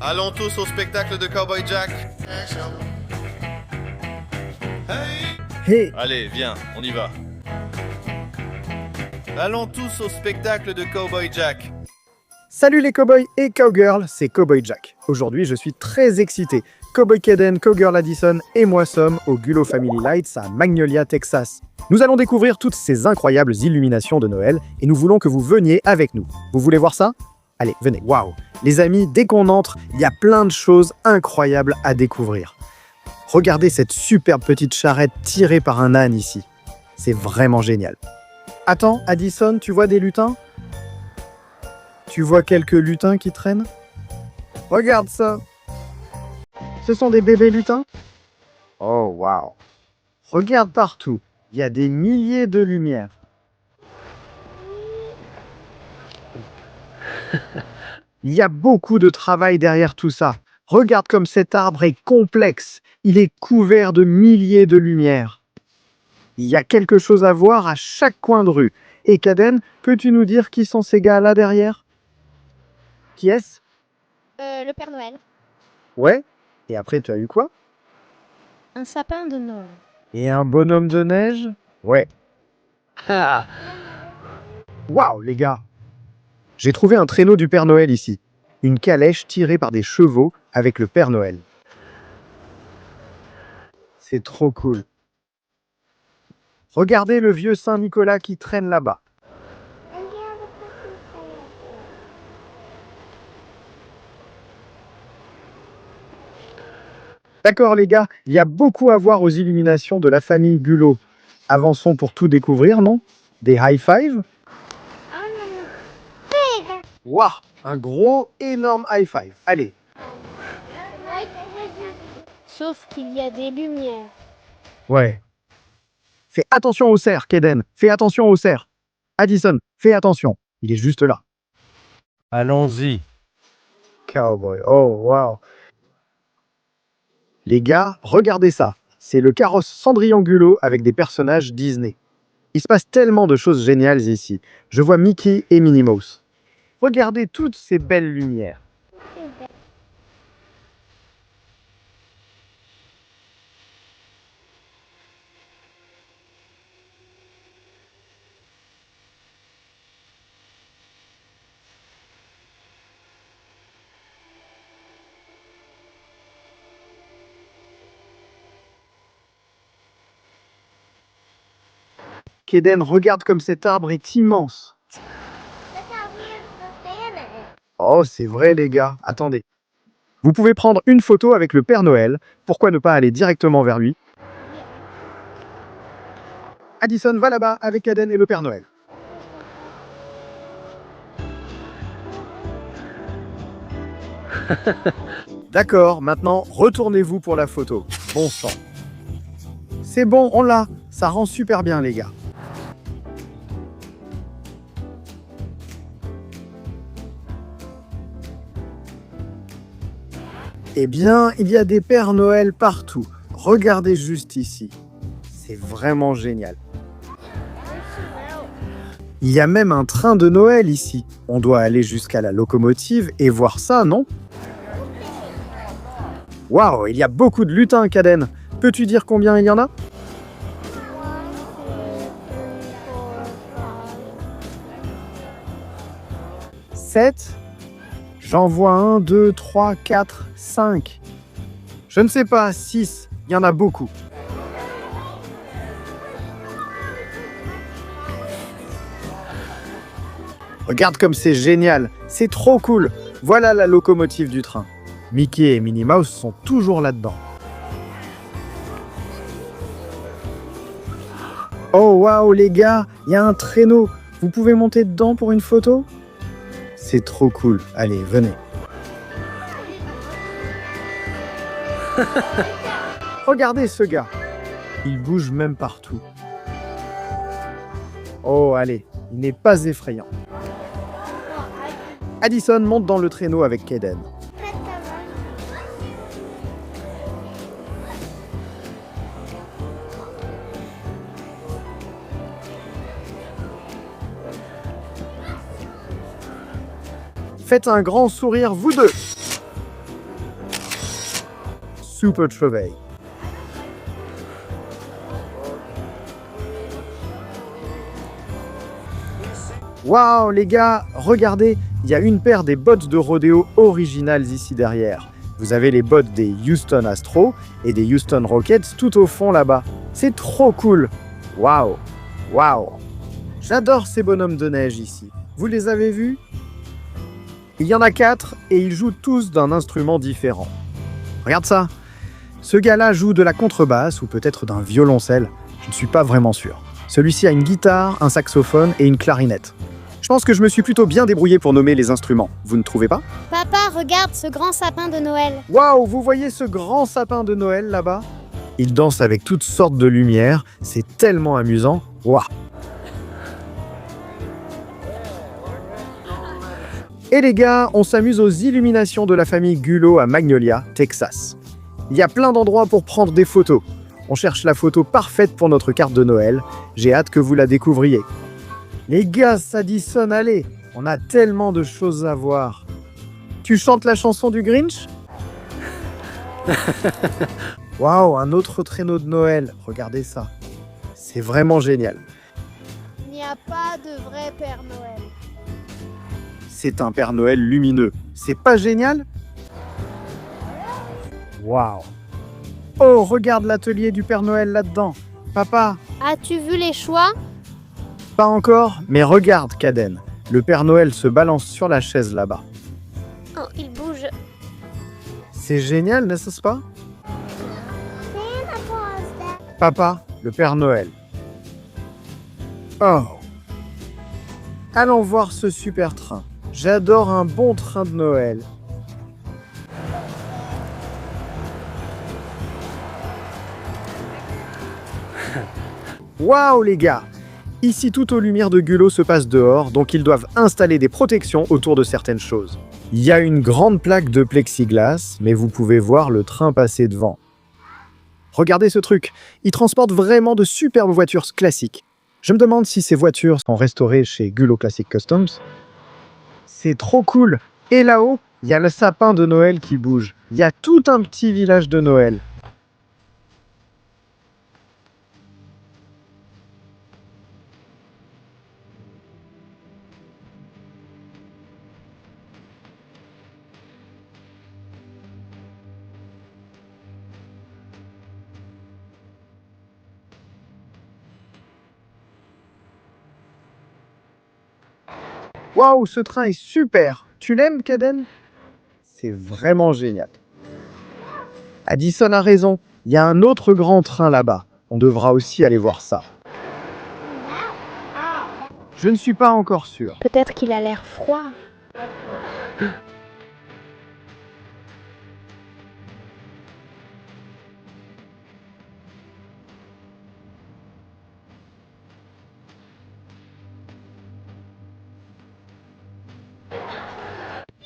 Allons tous au spectacle de Cowboy Jack. Hey, Allez, viens, on y va. Allons tous au spectacle de Cowboy Jack. salut les cowboys et cowgirls, c'est Cowboy Jack. Aujourd'hui, je suis très excité. Cowboy Kaden, Cowgirl Addison et moi sommes au Gulo Family Lights à Magnolia, Texas. Nous allons découvrir toutes ces incroyables illuminations de Noël et nous voulons que vous veniez avec nous. Vous voulez voir ça? Allez, venez. Waouh! Les amis, dès qu'on entre, il y a plein de choses incroyables à découvrir. Regardez cette superbe petite charrette tirée par un âne ici. C'est vraiment génial. Attends, Addison, tu vois des lutins? Tu vois quelques lutins qui traînent? Regarde ça! Ce sont des bébés lutins? Oh, waouh! Regarde partout, il y a des milliers de lumières. Il y a beaucoup de travail derrière tout ça. Regarde comme cet arbre est complexe. Il est couvert de milliers de lumières. Il y a quelque chose à voir à chaque coin de rue. Et Kaden, peux-tu nous dire qui sont ces gars-là derrière? Qui est-ce? Le Père Noël. Ouais. Et après, tu as eu quoi? Un sapin de Noël. Et un bonhomme de neige? Ouais. Ah. Waouh, les gars! J'ai trouvé un traîneau du Père Noël ici. Une calèche tirée par des chevaux avec le Père Noël. C'est trop cool. Regardez le vieux Saint-Nicolas qui traîne là-bas. D'accord les gars, il y a beaucoup à voir aux illuminations de la famille Bulot. Avançons pour tout découvrir, non? Des high five? Waouh, un gros, énorme high five. Allez. Sauf qu'il y a des lumières. Ouais. Fais attention au cerf, Kaden. Fais attention au cerf. Addison, fais attention. Il est juste là. Allons-y. Cowboy, oh wow. Les gars, regardez ça. C'est le carrosse Cendrillon Gulot avec des personnages Disney. Il se passe tellement de choses géniales ici. Je vois Mickey et Minnie Mouse. Regardez toutes ces belles lumières. Kaden, regarde comme cet arbre est immense. Oh, c'est vrai les gars. Attendez. Vous pouvez prendre une photo avec le Père Noël. Pourquoi ne pas aller directement vers lui? Addison, va là-bas avec Kaden et le Père Noël. D'accord, maintenant, retournez-vous pour la photo. Bon sang. C'est bon, on l'a. Ça rend super bien, les gars. Eh bien, il y a des Pères Noël partout. Regardez juste ici. C'est vraiment génial. Il y a même un train de Noël ici. On doit aller jusqu'à la locomotive et voir ça, non? Waouh, il y a beaucoup de lutins, Kaden. Peux-tu dire combien il y en a? Sept. J'en vois 1, 2, 3, 4, 5. Je ne sais pas, 6. Il y en a beaucoup. Regarde comme c'est génial. C'est trop cool. Voilà la locomotive du train. Mickey et Minnie Mouse sont toujours là-dedans. Oh waouh les gars, il y a un traîneau. Vous pouvez monter dedans pour une photo? C'est trop cool. Allez, venez. Regardez ce gars. Il bouge même partout. Oh allez, il n'est pas effrayant. Addison monte dans le traîneau avec Kaden. Faites un grand sourire, vous deux. Super Trevay. Waouh les gars, regardez, il y a une paire des bottes de rodéo originales ici derrière. Vous avez les bottes des Houston Astros et des Houston Rockets tout au fond là-bas. C'est trop cool. Waouh, waouh. J'adore ces bonhommes de neige ici. Vous les avez vus? Il y en a 4 et ils jouent tous d'un instrument différent. Regarde ça. Ce gars-là joue de la contrebasse ou peut-être d'un violoncelle. Je ne suis pas vraiment sûr. Celui-ci a une guitare, un saxophone et une clarinette. Je pense que je me suis plutôt bien débrouillé pour nommer les instruments. Vous ne trouvez pas? Papa, regarde ce grand sapin de Noël. Waouh, vous voyez ce grand sapin de Noël là-bas? Il danse avec toutes sortes de lumières. C'est tellement amusant. Waouh. Et les gars, on s'amuse aux illuminations de la famille Gulo à Magnolia, Texas. Il y a plein d'endroits pour prendre des photos. On cherche la photo parfaite pour notre carte de Noël. J'ai hâte que vous la découvriez. Les gars, ça dit sonne, allez. On a tellement de choses à voir. Tu chantes la chanson du Grinch? Waouh, un autre traîneau de Noël. Regardez ça. C'est vraiment génial. Il n'y a pas de vrai Père Noël. C'est un Père Noël lumineux. C'est pas génial? Waouh. Oh, regarde l'atelier du Père Noël là-dedans. Papa, As-tu vu les choix? pas encore, mais regarde, Caden. Le Père Noël se balance sur la chaise là-bas. Oh, il bouge. C'est génial, n'est-ce pas? Papa, le Père Noël. Oh. Allons voir ce super train. J'adore un bon train de Noël. Waouh les gars! Ici, tout aux lumières de Gulo se passe dehors, donc ils doivent installer des protections autour de certaines choses. Il y a une grande plaque de plexiglas, mais vous pouvez voir le train passer devant. Regardez ce truc, il transporte vraiment de superbes voitures classiques. Je me demande si ces voitures sont restaurées chez Gulo Classic Customs. C'est trop cool! Et là-haut, il y a le sapin de Noël qui bouge. Il y a tout un petit village de Noël. Waouh, ce train est super! Tu l'aimes, Caden? C'est vraiment génial. Addison a raison, il y a un autre grand train là-bas. On devra aussi aller voir ça. Je ne suis pas encore sûr. Peut-être qu'il a l'air froid.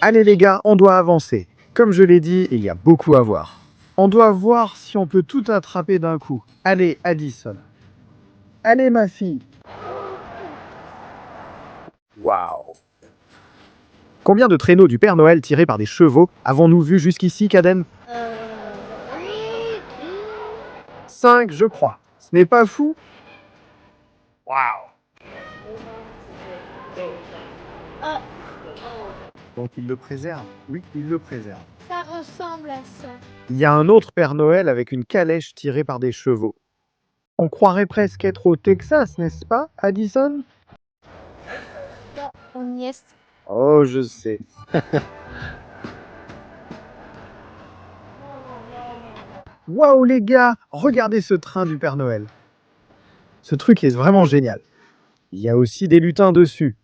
Allez les gars, on doit avancer. Comme je l'ai dit, il y a beaucoup à voir. On doit voir si on peut tout attraper d'un coup. Allez, Addison. Allez, ma fille. Waouh. Combien de traîneaux du Père Noël tirés par des chevaux avons-nous vu jusqu'ici, Caden? 5, je crois. Ce n'est pas fou? Waouh. Donc il le préserve? Oui, il le préserve. Ça ressemble à ça. Il y a un autre Père Noël avec une calèche tirée par des chevaux. On croirait presque être au Texas, n'est-ce pas, Addison? On y est. Oh, je sais. Waouh les gars, regardez ce train du Père Noël. Ce truc est vraiment génial. Il y a aussi des lutins dessus.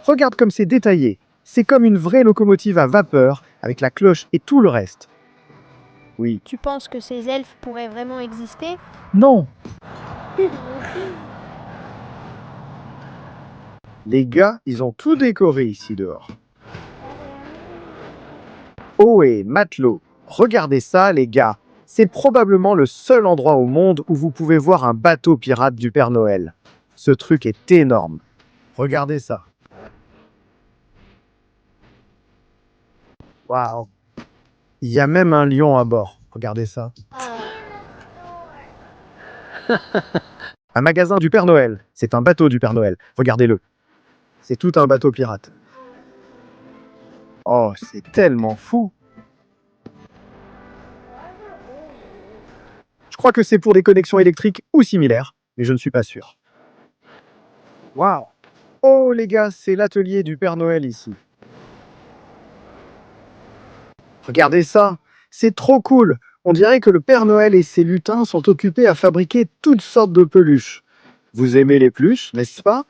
Regarde comme c'est détaillé. C'est comme une vraie locomotive à vapeur, avec la cloche et tout le reste. Oui. Tu penses que ces elfes pourraient vraiment exister? Non. Les gars, ils ont tout décoré ici dehors. Oh et matelot, regardez ça les gars. C'est probablement le seul endroit au monde où vous pouvez voir un bateau pirate du Père Noël. Ce truc est énorme. Regardez ça. Waouh. Il y a même un lion à bord. Regardez ça. Un magasin du Père Noël. C'est un bateau du Père Noël. Regardez-le. C'est tout un bateau pirate. Oh, c'est tellement fou. Je crois que c'est pour des connexions électriques ou similaires, mais je ne suis pas sûr. Waouh! Oh les gars, c'est l'atelier du Père Noël ici. Regardez ça, c'est trop cool. On dirait que le Père Noël et ses lutins sont occupés à fabriquer toutes sortes de peluches. Vous aimez les peluches, n'est-ce pas?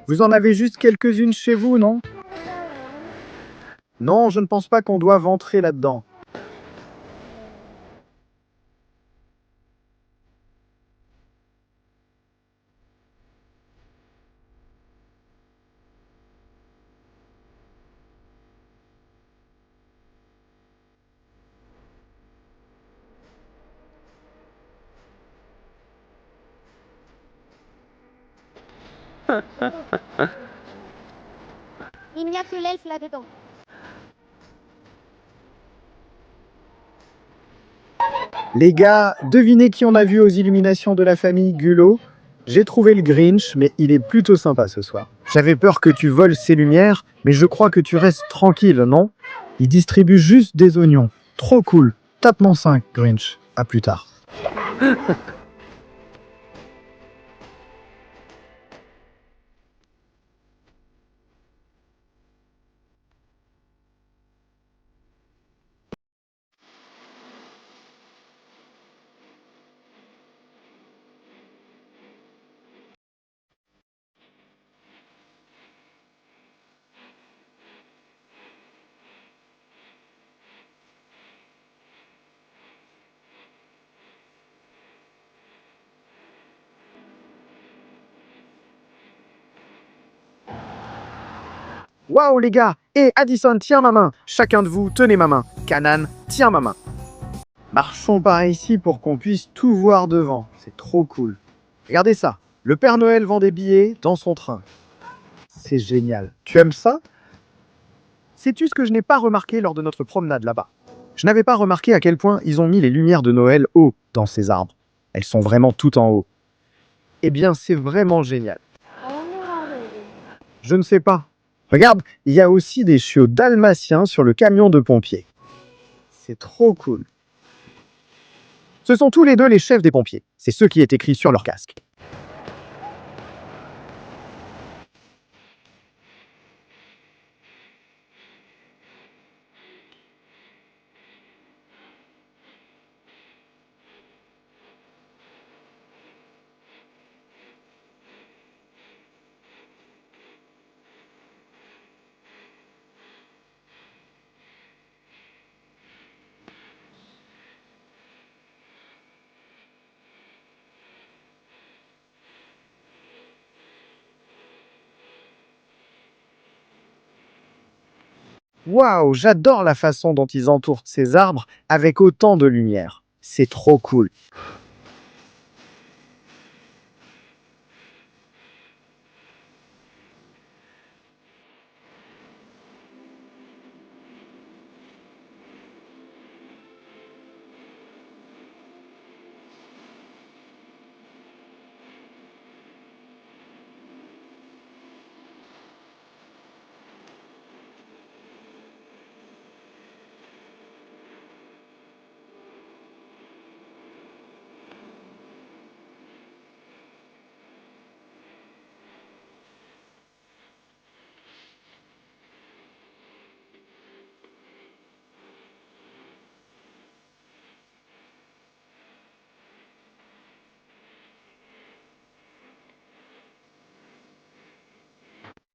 Vous en avez juste quelques-unes chez vous, non? Non, je ne pense pas qu'on doive entrer là-dedans. Il n'y a que l'elfe là-dedans. Les gars, devinez qui on a vu aux illuminations de la famille Gulot? J'ai trouvé le Grinch, mais il est plutôt sympa ce soir. J'avais peur que tu voles ses lumières, mais je crois que tu restes tranquille, non? Il distribue juste des oignons. Trop cool. Tape mon 5, Grinch. À plus tard. Waouh les gars! Et Addison, tiens ma main! Chacun de vous, tenez ma main. Canan, tiens ma main. Marchons par ici pour qu'on puisse tout voir devant. C'est trop cool. Regardez ça. Le Père Noël vend des billets dans son train. C'est génial. Tu aimes ça? Sais-tu ce que je n'ai pas remarqué lors de notre promenade là-bas? Je n'avais pas remarqué à quel point ils ont mis les lumières de Noël haut dans ces arbres. Elles sont vraiment tout en haut. Eh bien, c'est vraiment génial. Je ne sais pas. Regarde, il y a aussi des chiots dalmatiens sur le camion de pompiers. C'est trop cool. Ce sont tous les deux les chefs des pompiers. C'est ce qui est écrit sur leur casque. Waouh, j'adore la façon dont ils entourent ces arbres avec autant de lumière. C'est trop cool.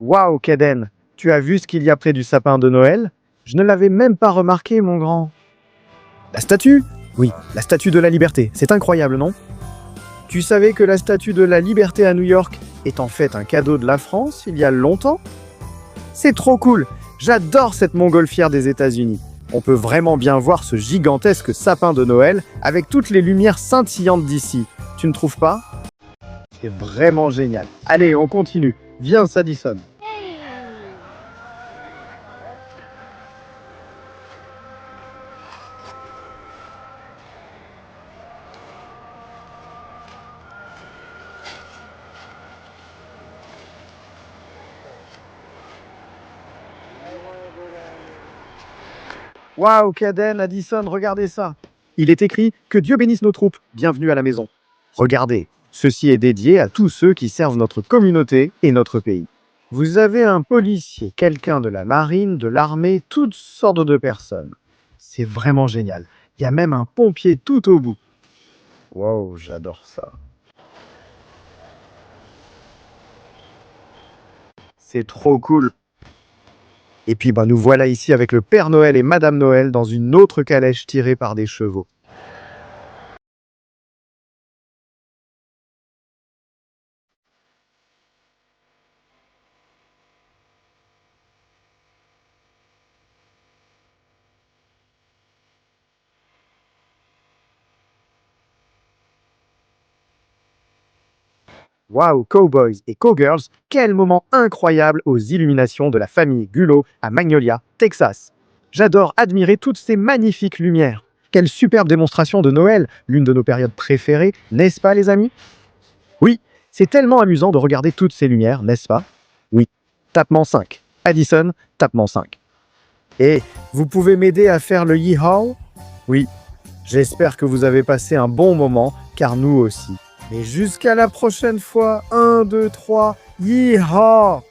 Waouh, Kaden, tu as vu ce qu'il y a près du sapin de Noël? Je ne l'avais même pas remarqué, mon grand. La statue? Oui, la statue de la liberté. C'est incroyable, non? Tu savais que la statue de la liberté à New York est en fait un cadeau de la France il y a longtemps? C'est trop cool! J'adore cette montgolfière des États-Unis. On peut vraiment bien voir ce gigantesque sapin de Noël avec toutes les lumières scintillantes d'ici. Tu ne trouves pas? C'est vraiment génial. Allez, on continue. Viens, Sadison. Waouh, Caden, Addison, regardez ça. Il est écrit « Que Dieu bénisse nos troupes, bienvenue à la maison ». Regardez, ceci est dédié à tous ceux qui servent notre communauté et notre pays. Vous avez un policier, quelqu'un de la marine, de l'armée, toutes sortes de personnes. C'est vraiment génial. Il y a même un pompier tout au bout. Wow, j'adore ça. C'est trop cool. Et puis nous voilà ici avec le Père Noël et Madame Noël dans une autre calèche tirée par des chevaux. Waouh, Cowboys et Cowgirls, quel moment incroyable aux illuminations de la famille Gullo à Magnolia, Texas. J'adore admirer toutes ces magnifiques lumières. Quelle superbe démonstration de Noël, l'une de nos périodes préférées, n'est-ce pas les amis? Oui, c'est tellement amusant de regarder toutes ces lumières, n'est-ce pas? Oui. Tapement 5. Addison, tapement 5. Et vous pouvez m'aider à faire le Yeehaw? Oui. J'espère que vous avez passé un bon moment, car nous aussi. Et jusqu'à la prochaine fois, 1, 2, 3, Yeehaw!